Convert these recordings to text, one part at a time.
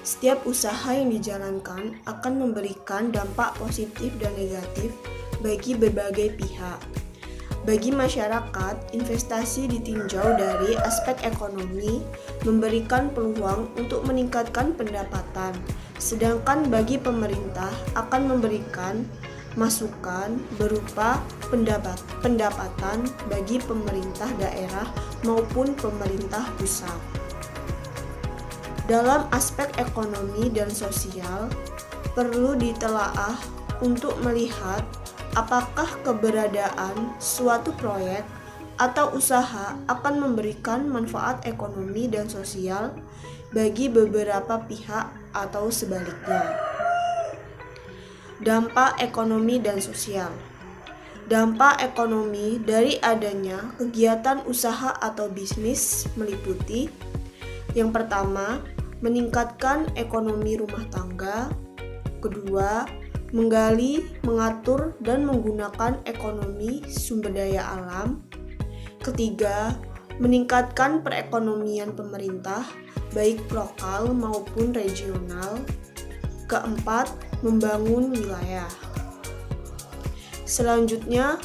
Setiap usaha yang dijalankan akan memberikan dampak positif dan negatif bagi berbagai pihak. Bagi masyarakat, investasi ditinjau dari aspek ekonomi, memberikan peluang untuk meningkatkan pendapatan. Sedangkan bagi pemerintah akan memberikan masukan berupa pendapatan bagi pemerintah daerah maupun pemerintah pusat. Dalam aspek ekonomi dan sosial, perlu ditelaah untuk melihat apakah keberadaan suatu proyek atau usaha akan memberikan manfaat ekonomi dan sosial bagi beberapa pihak atau sebaliknya. Dampak ekonomi dan sosial. Dampak ekonomi dari adanya kegiatan usaha atau bisnis meliputi: yang pertama, meningkatkan ekonomi rumah tangga. Kedua, menggali, mengatur, dan menggunakan ekonomi sumber daya alam. Ketiga, meningkatkan perekonomian pemerintah, baik lokal maupun regional. Keempat, membangun wilayah. Selanjutnya,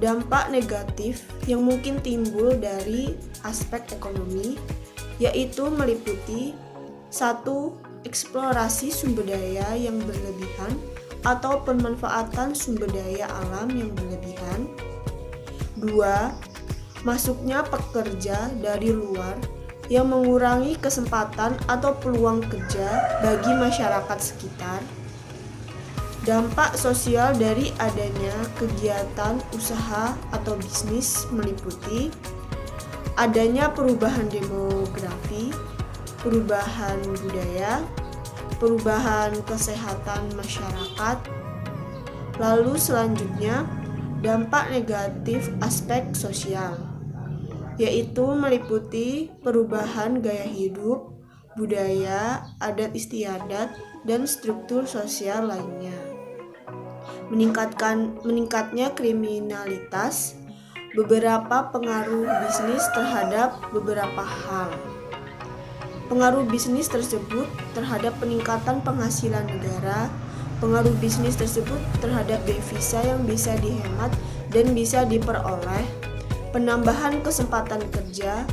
dampak negatif yang mungkin timbul dari aspek ekonomi, yaitu meliputi: 1. Eksplorasi sumber daya yang berlebihan atau pemanfaatan sumber daya alam yang berlebihan. 2. Masuknya pekerja dari luar yang mengurangi kesempatan atau peluang kerja bagi masyarakat sekitar. Dampak sosial dari adanya kegiatan usaha atau bisnis meliputi: adanya perubahan demografi, perubahan budaya, perubahan kesehatan masyarakat. Lalu selanjutnya, dampak negatif aspek sosial, yaitu meliputi perubahan gaya hidup, budaya, adat istiadat, dan struktur sosial lainnya. Meningkatnya kriminalitas, beberapa pengaruh bisnis terhadap beberapa hal. Pengaruh bisnis tersebut terhadap peningkatan penghasilan negara, pengaruh bisnis tersebut terhadap devisa yang bisa dihemat dan bisa diperoleh, penambahan kesempatan kerja,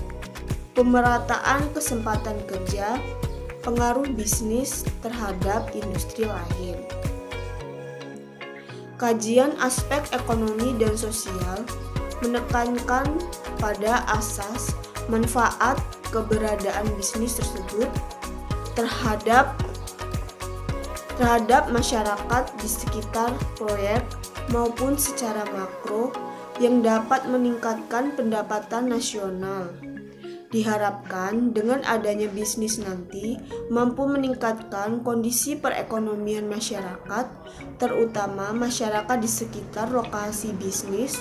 pemerataan kesempatan kerja, pengaruh bisnis terhadap industri lain. Kajian aspek ekonomi dan sosial menekankan pada asas manfaat keberadaan bisnis tersebut terhadap masyarakat di sekitar proyek maupun secara makro yang dapat meningkatkan pendapatan nasional. Diharapkan dengan adanya bisnis nanti mampu meningkatkan kondisi perekonomian masyarakat, terutama masyarakat di sekitar lokasi bisnis,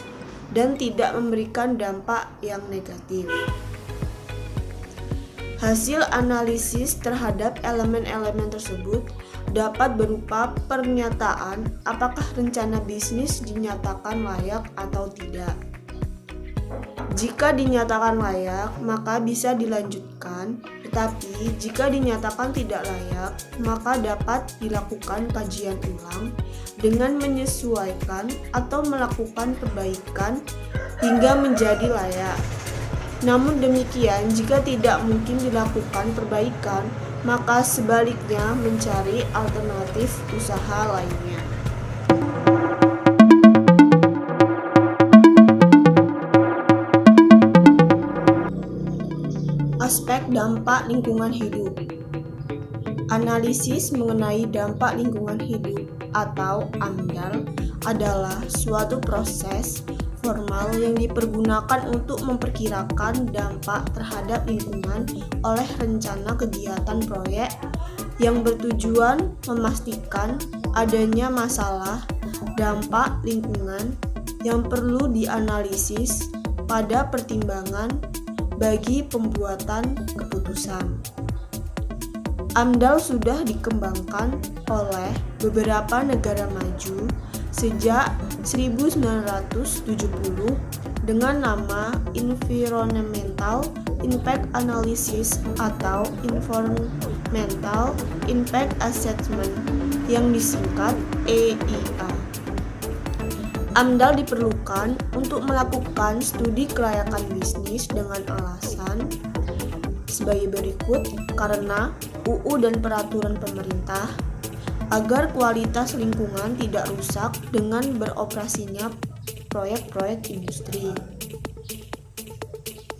dan tidak memberikan dampak yang negatif. Hasil analisis terhadap elemen-elemen tersebut dapat berupa pernyataan apakah rencana bisnis dinyatakan layak atau tidak. Jika dinyatakan layak, maka bisa dilanjutkan, tetapi jika dinyatakan tidak layak, maka dapat dilakukan kajian ulang dengan menyesuaikan atau melakukan perbaikan hingga menjadi layak. Namun demikian, jika tidak mungkin dilakukan perbaikan, maka sebaliknya mencari alternatif usaha lainnya. Aspek dampak lingkungan hidup. Analisis mengenai dampak lingkungan hidup atau AMDAL adalah suatu proses formal yang dipergunakan untuk memperkirakan dampak terhadap lingkungan oleh rencana kegiatan proyek yang bertujuan memastikan adanya masalah dampak lingkungan yang perlu dianalisis pada pertimbangan bagi pembuatan keputusan. AMDAL sudah dikembangkan oleh beberapa negara maju sejak 1970 dengan nama Environmental Impact Analysis atau Environmental Impact Assessment yang disingkat EIA. AMDAL diperlukan untuk melakukan studi kelayakan bisnis dengan alasan sebagai berikut: karena UU dan peraturan pemerintah, agar kualitas lingkungan tidak rusak dengan beroperasinya proyek-proyek industri.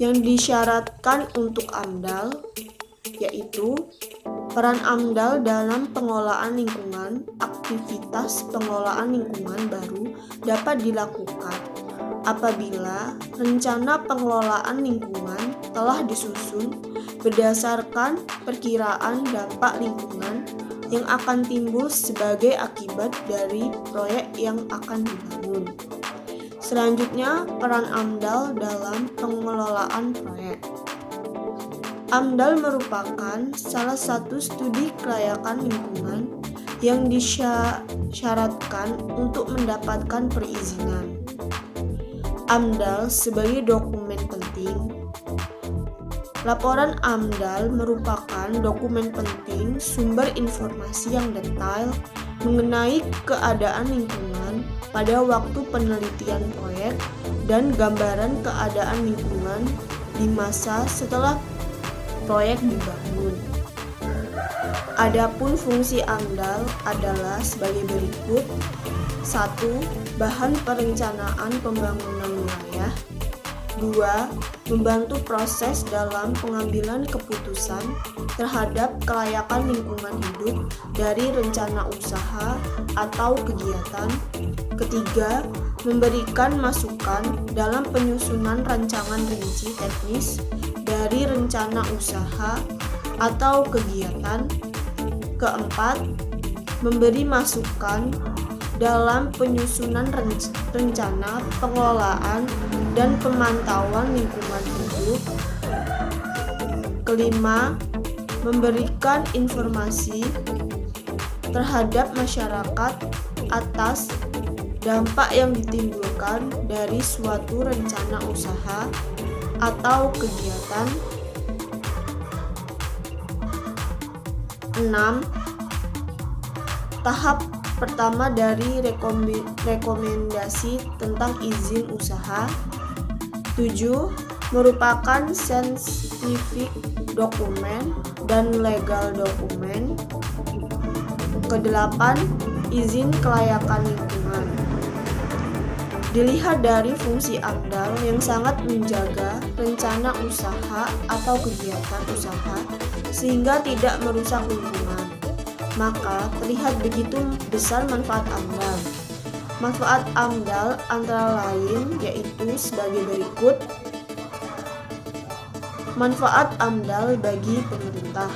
Yang disyaratkan untuk AMDAL yaitu peran AMDAL dalam pengelolaan lingkungan. Aktivitas pengelolaan lingkungan baru dapat dilakukan apabila rencana pengelolaan lingkungan telah disusun berdasarkan perkiraan dampak lingkungan yang akan timbul sebagai akibat dari proyek yang akan dibangun. Selanjutnya, peran AMDAL dalam pengelolaan proyek. AMDAL merupakan salah satu studi kelayakan lingkungan yang disyaratkan untuk mendapatkan perizinan. AMDAL sebagai dokumen penting. Laporan AMDAL merupakan dokumen penting sumber informasi yang detail mengenai keadaan lingkungan pada waktu penelitian proyek dan gambaran keadaan lingkungan di masa setelah proyek dibangun. Adapun fungsi AMDAL adalah sebagai berikut: 1. Bahan perencanaan pembangunan wilayah. 2. Membantu proses dalam pengambilan keputusan terhadap kelayakan lingkungan hidup dari rencana usaha atau kegiatan. Ketiga, memberikan masukan dalam penyusunan rancangan rinci teknis dari rencana usaha atau kegiatan. Keempat, memberi masukan dalam penyusunan rencana pengelolaan dan pemantauan lingkungan hidup. Kelima, memberikan informasi terhadap masyarakat atas dampak yang ditimbulkan dari suatu rencana usaha atau kegiatan. 6. Tahap pertama dari rekomendasi tentang izin usaha. 7. Merupakan scientific dokumen dan legal dokumen. Ke-8. Izin kelayakan lingkungan. Dilihat dari fungsi AMDAL yang sangat menjaga rencana usaha atau kegiatan usaha sehingga tidak merusak lingkungan, maka terlihat begitu besar manfaat AMDAL. Manfaat AMDAL antara lain yaitu sebagai berikut: manfaat AMDAL bagi pemerintah.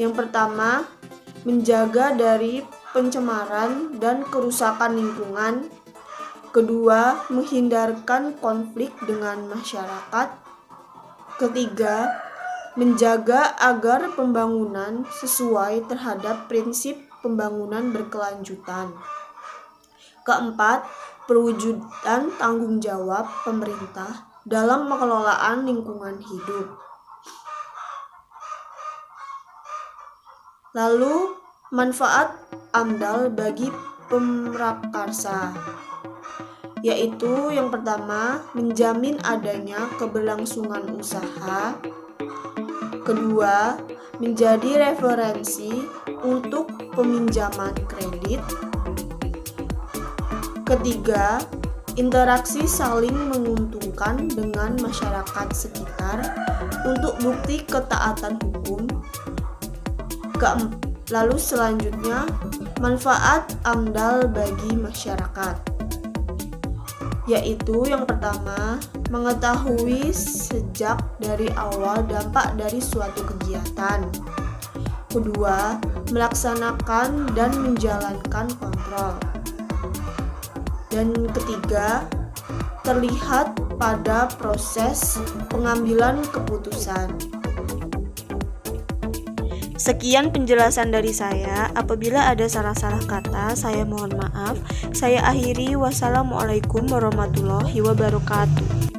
Yang pertama, menjaga dari pencemaran dan kerusakan lingkungan. Kedua, menghindarkan konflik dengan masyarakat. Ketiga, menjaga agar pembangunan sesuai terhadap prinsip pembangunan berkelanjutan. Keempat, perwujudan tanggung jawab pemerintah dalam pengelolaan lingkungan hidup. Lalu, manfaat AMDAL bagi pemrakarsa, yaitu yang pertama, menjamin adanya keberlangsungan usaha. Kedua, menjadi referensi untuk peminjaman kredit. Ketiga, interaksi saling menguntungkan dengan masyarakat sekitar untuk bukti ketaatan hukum. Lalu selanjutnya, manfaat AMDAL bagi masyarakat, yaitu yang pertama, mengetahui sejak dari awal dampak dari suatu kegiatan. Kedua, melaksanakan dan menjalankan kontrol. Dan ketiga, terlihat pada proses pengambilan keputusan. Sekian penjelasan dari saya. Apabila ada salah-salah kata, saya mohon maaf. Saya akhiri. Wassalamualaikum warahmatullahi wabarakatuh.